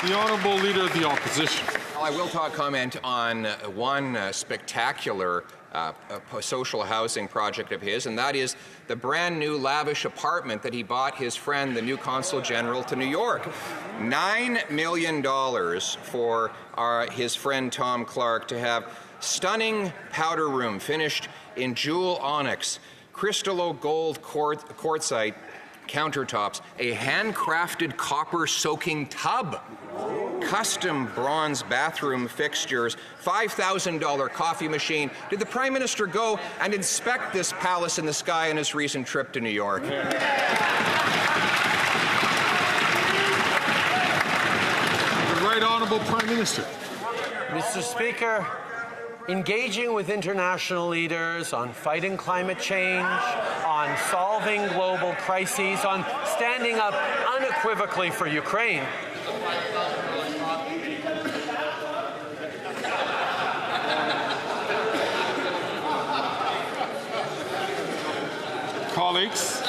The Honourable Leader of the Opposition. Well, I will comment on one spectacular social housing project of his, and that is the brand new lavish apartment that he bought his friend, the new Consul General to New York. $9 million for his friend Tom Clark to have stunning powder room finished in jewel onyx, crystallo gold quartzite countertops, a handcrafted copper soaking tub, custom bronze bathroom fixtures, $5,000 coffee machine. Did the Prime Minister go and inspect this palace in the sky on his recent trip to New York? The Right Honourable Prime Minister. Mr. Speaker, engaging with international leaders on fighting climate change, on solving global crises, on standing up unequivocally for Ukraine. Colleagues,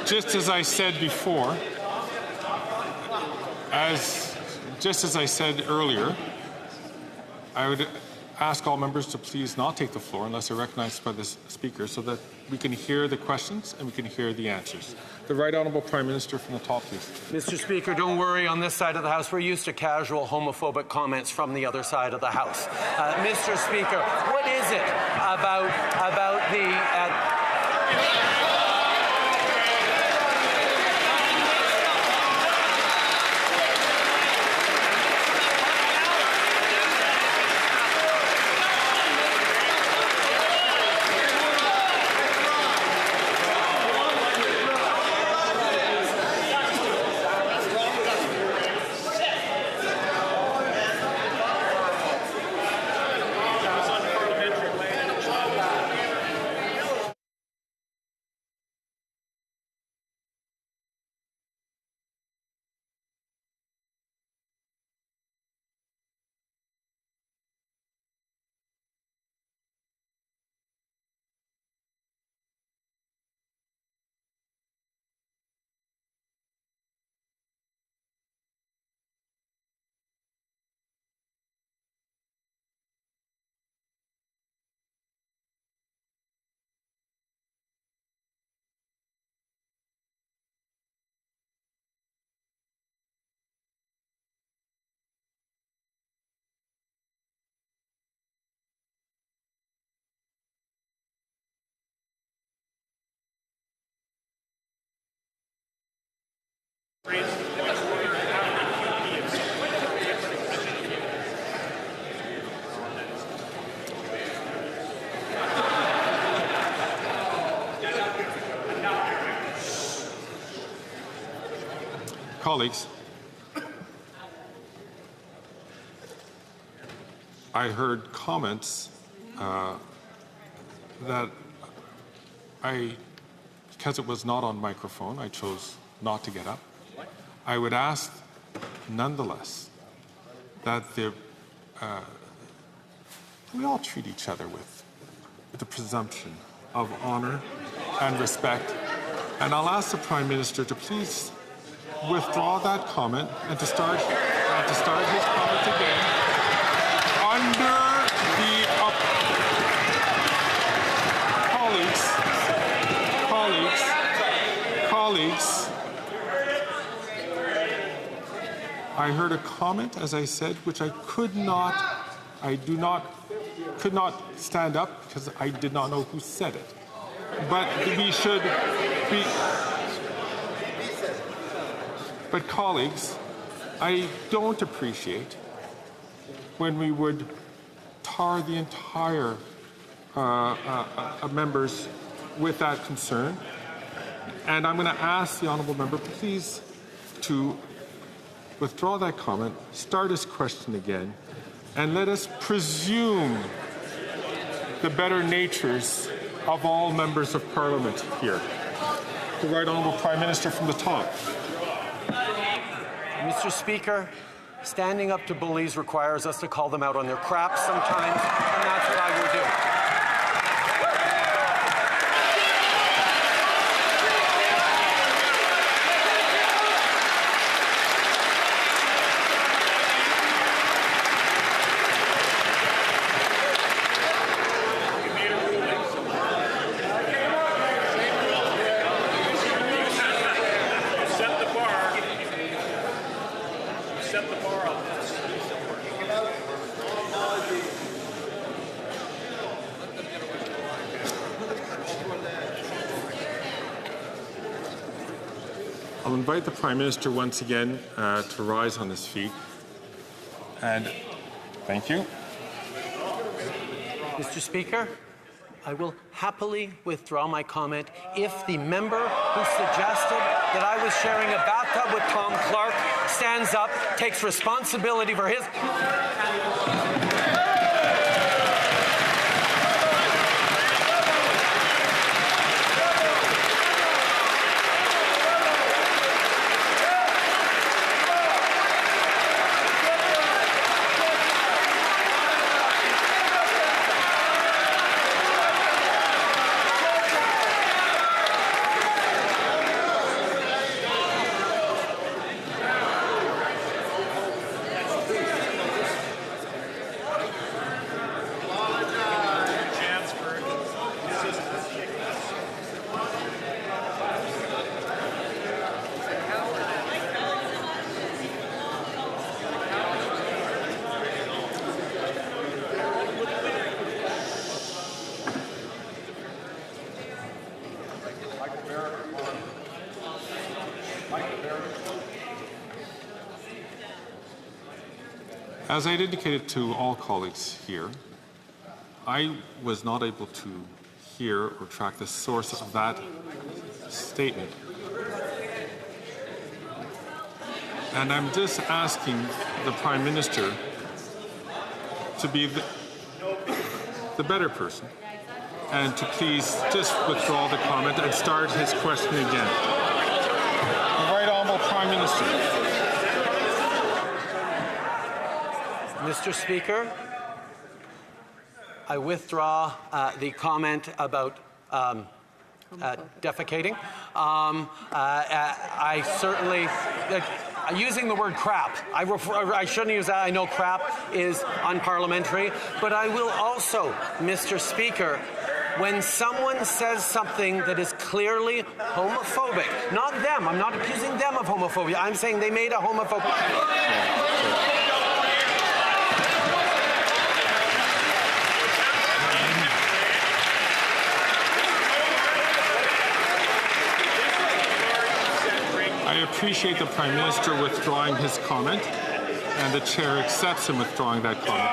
just as I said before, just as I said earlier, I would ask all members to please not take the floor unless they're recognized by the Speaker so that we can hear the questions and we can hear the answers. The Right Honourable Prime Minister from the top, please. Mr. Speaker, don't worry, on this side of the House, we're used to casual homophobic comments from the other side of the House. Mr. Speaker, what is it about the... Colleagues, I heard comments that because it was not on microphone, I chose not to get up. I would ask, nonetheless, that we all treat each other with the presumption of honour and respect. And I'll ask the Prime Minister to please withdraw that comment and to start his comment again under the colleagues. I heard a comment, as I said, which I could not stand up because I did not know who said it. But we should be. But colleagues, I don't appreciate when we would tar the entire members with that concern. And I'm going to ask the honourable member, please, to withdraw that comment, start his question again, and let us presume the better natures of all members of Parliament here. The Right Honourable Prime Minister from the top. Mr. Speaker, standing up to bullies requires us to call them out on their craps sometimes, and that's what I will do. set the bar up. I'll invite the Prime Minister once again to rise on his feet. And thank you. Mr. Speaker, I will happily withdraw my comment if the member who suggested that I was sharing a bathtub with Tom Clark stands up, takes responsibility for his... As I had indicated to all colleagues here, I was not able to hear or track the source of that statement. And I'm just asking the Prime Minister to be the better person and to please just withdraw the comment and start his question again. The Right Honourable Prime Minister. Mr. Speaker, I withdraw the comment about defecating. I certainly, using the word crap, I shouldn't use that. I know crap is unparliamentary, but I will also, Mr. Speaker, when someone says something that is clearly homophobic, not them, I'm not accusing them of homophobia, I'm saying they made a homophobic... I appreciate the Prime Minister withdrawing his comment, and the Chair accepts him withdrawing that comment.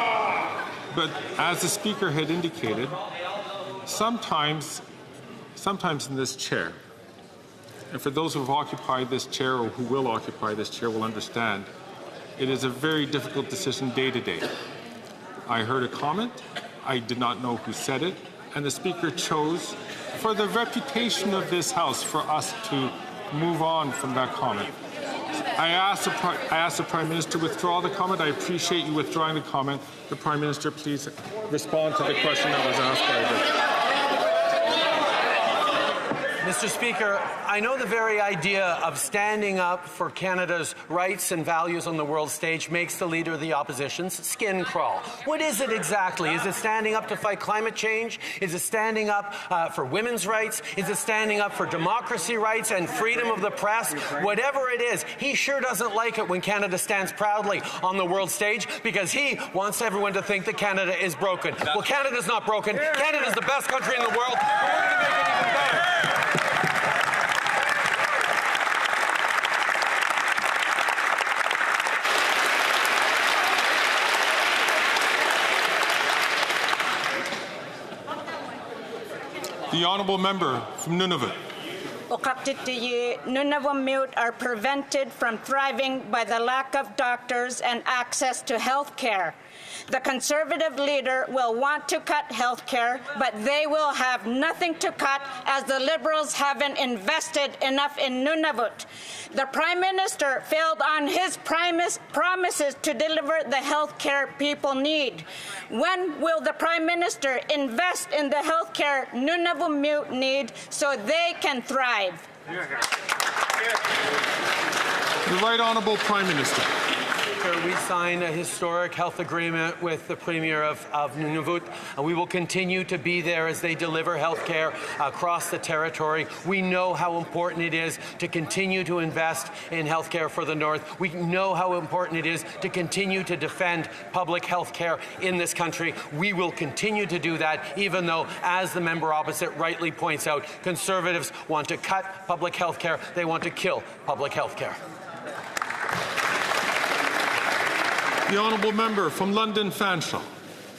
But as the Speaker had indicated, sometimes in this chair, and for those who have occupied this chair or who will occupy this chair will understand, it is a very difficult decision day to day. I heard a comment, I did not know who said it, and the Speaker chose, for the reputation of this House, for us to move on from that comment. I asked the Prime Minister to withdraw the comment. I appreciate you withdrawing the comment. The Prime Minister, please respond to the question that was asked by the... Mr. Speaker, I know the very idea of standing up for Canada's rights and values on the world stage makes the Leader of the Opposition's skin crawl. What is it exactly? Is it standing up to fight climate change? Is it standing up for women's rights? Is it standing up for democracy rights and freedom of the press? Whatever it is, he sure doesn't like it when Canada stands proudly on the world stage because he wants everyone to think that Canada is broken. Well, Canada's not broken. Canada's the best country in the world. But we're going to make it even better. The Honourable Member from Nunavut. Nunavut are prevented from thriving by the lack of doctors and access to health care. The Conservative leader will want to cut health care, but they will have nothing to cut as the Liberals haven't invested enough in Nunavut. The Prime Minister failed on his promises to deliver the health care people need. When will the Prime Minister invest in the health care Nunavut need so they can thrive? The Right Honourable Prime Minister. Speaker, we signed a historic health agreement with the Premier of Nunavut, and we will continue to be there as they deliver health care across the territory. We know how important it is to continue to invest in health care for the North. We know how important it is to continue to defend public health care in this country. We will continue to do that, even though, as the member opposite rightly points out, Conservatives want to cut public health care. They want to kill public health care. The honourable member from London Fanshawe.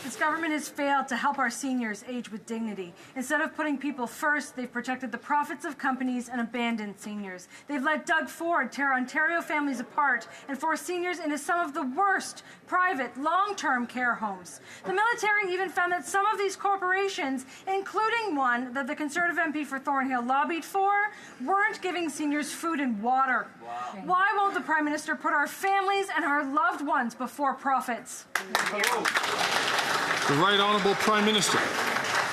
This government has failed to help our seniors age with dignity. Instead of putting people first, they've protected the profits of companies and abandoned seniors. They've let Doug Ford tear Ontario families apart and force seniors into some of the worst private long-term care homes. The military even found that some of these corporations, including one that the Conservative MP for Thornhill lobbied for, weren't giving seniors food and water. Wow. Why won't the Prime Minister put our families and our loved ones before profits? The Right Honourable Prime Minister.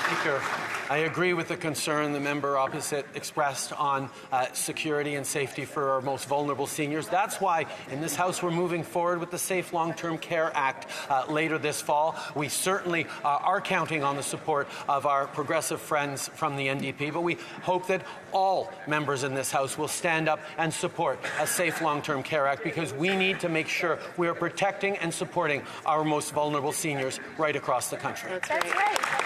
Speaker, I agree with the concern the member opposite expressed on security and safety for our most vulnerable seniors. That's why in this House we're moving forward with the Safe Long-Term Care Act later this fall. We certainly are counting on the support of our progressive friends from the NDP, but we hope that all members in this House will stand up and support a Safe Long-Term Care Act, because we need to make sure we are protecting and supporting our most vulnerable seniors right across the country. That's right.